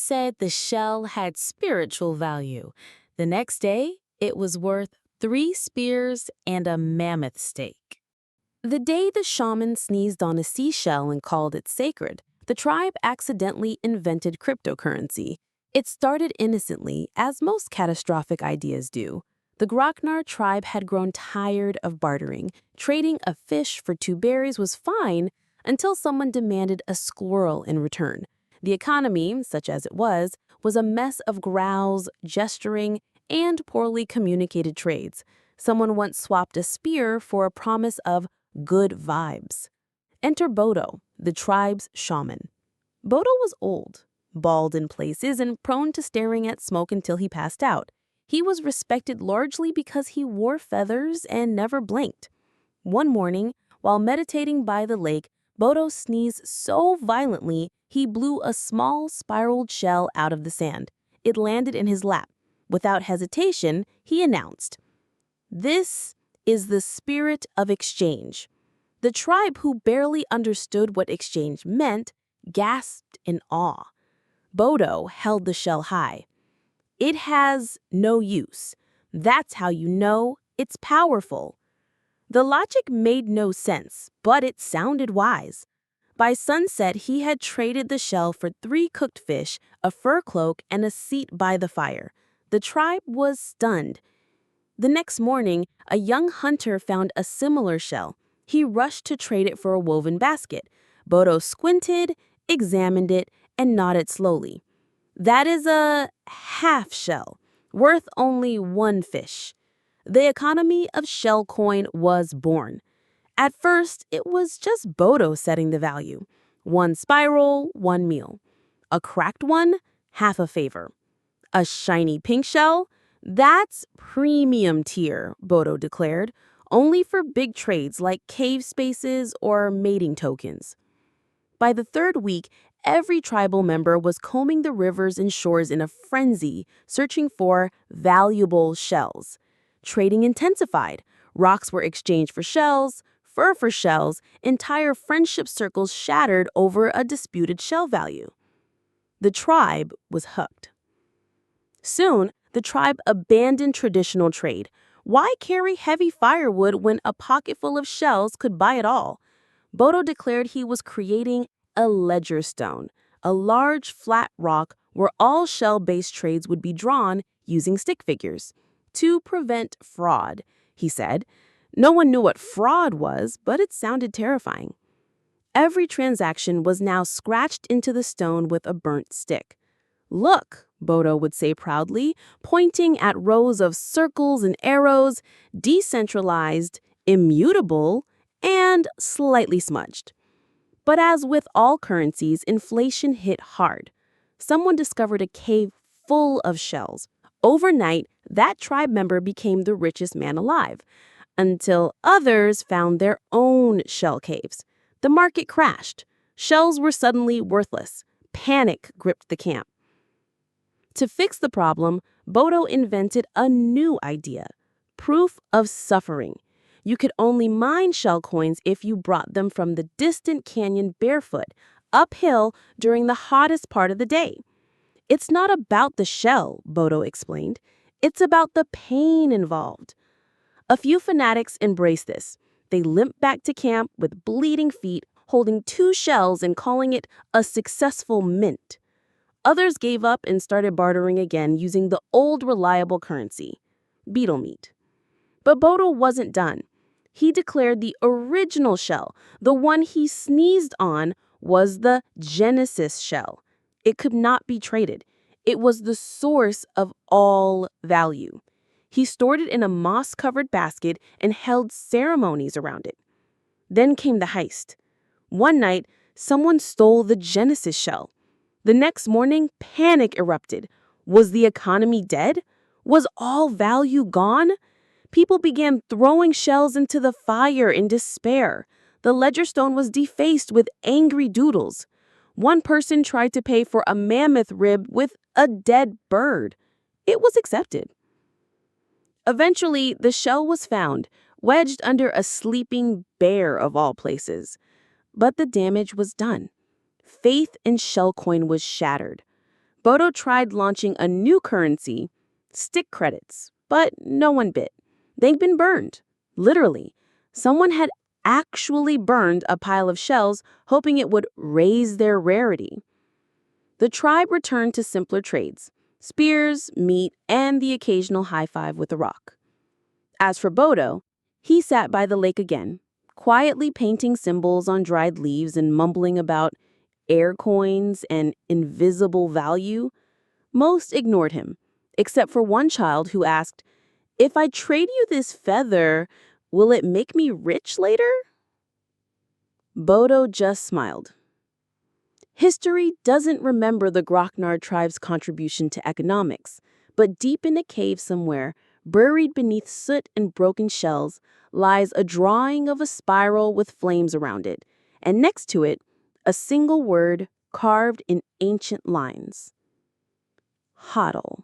said the shell had spiritual value. The next day, it was worth 3 spears and a mammoth steak. The day the shaman sneezed on a seashell and called it sacred, the tribe accidentally invented cryptocurrency. It started innocently, as most catastrophic ideas do. The Groknar tribe had grown tired of bartering. Trading a fish for 2 berries was fine until someone demanded a squirrel in return. The economy, such as it was a mess of growls, gesturing, and poorly communicated trades. Someone once swapped a spear for a promise of good vibes. Enter Bodo, the tribe's shaman. Bodo was old, bald in places, and prone to staring at smoke until he passed out. He was respected largely because he wore feathers and never blinked. One morning, while meditating by the lake, Bodo sneezed so violently he blew a small spiraled shell out of the sand. It landed in his lap. Without hesitation, he announced, "This is the spirit of exchange." The tribe, who barely understood what exchange meant, gasped in awe. Bodo held the shell high. "It has no use. That's how you know it's powerful." The logic made no sense, but it sounded wise. By sunset, he had traded the shell for 3 cooked fish, a fur cloak, and a seat by the fire. The tribe was stunned. The next morning, a young hunter found a similar shell. He rushed to trade it for a woven basket. Bodo squinted, examined it, and nodded slowly. "That is a half shell, worth only 1 fish." The economy of shell coin was born. At first, it was just Bodo setting the value. 1 spiral, 1 meal. A cracked one, half a favor. A shiny pink shell? That's premium tier, Bodo declared, only for big trades like cave spaces or mating tokens. By the 3rd week, every tribal member was combing the rivers and shores in a frenzy, searching for valuable shells. Trading intensified. Rocks were exchanged for shells, fur for shells. Entire friendship circles shattered over a disputed shell value. The tribe was hooked. Soon, the tribe abandoned traditional trade. Why carry heavy firewood when a pocketful of shells could buy it all? Bodo declared he was creating a ledger stone, a large flat rock where all shell-based trades would be drawn using stick figures. To prevent fraud, he said. No one knew what fraud was, but it sounded terrifying. Every transaction was now scratched into the stone with a burnt stick. "Look," Bodo would say proudly, pointing at rows of circles and arrows, decentralized, immutable, and slightly smudged. But as with all currencies, inflation hit hard. Someone discovered a cave full of shells. Overnight, that tribe member became the richest man alive, until others found their own shell caves. The market crashed. Shells were suddenly worthless. Panic gripped the camp. To fix the problem, Bodo invented a new idea: proof of suffering. You could only mine shell coins if you brought them from the distant canyon barefoot, uphill during the hottest part of the day. "It's not about the shell," Bodo explained. "It's about the pain involved." A few fanatics embraced this. They limped back to camp with bleeding feet, holding 2 shells and calling it a successful mint. Others gave up and started bartering again using the old reliable currency, beetle meat. But Bodo wasn't done. He declared the original shell, the one he sneezed on, was the Genesis shell. It could not be traded. It was the source of all value. He stored it in a moss-covered basket and held ceremonies around it. Then came the heist. One night, someone stole the Genesis shell. The next morning, panic erupted. Was the economy dead? Was all value gone? People began throwing shells into the fire in despair. The ledger stone was defaced with angry doodles. One person tried to pay for a mammoth rib with a dead bird. It was accepted. Eventually, the shell was found, wedged under a sleeping bear of all places. But the damage was done. Faith in shell coin was shattered. Bodo tried launching a new currency, stick credits, but no one bit. They'd been burned. Literally. Someone had actually burned a pile of shells, hoping it would raise their rarity. The tribe returned to simpler trades: spears, meat, and the occasional high five with a rock. As for Bodo, he sat by the lake again, quietly painting symbols on dried leaves and mumbling about air coins and invisible value. Most ignored him, except for one child who asked, "If I trade you this feather, will it make me rich later?" Bodo just smiled. History doesn't remember the Grocknard tribe's contribution to economics, but deep in a cave somewhere, buried beneath soot and broken shells, lies a drawing of a spiral with flames around it, and next to it, a single word carved in ancient lines: HODL.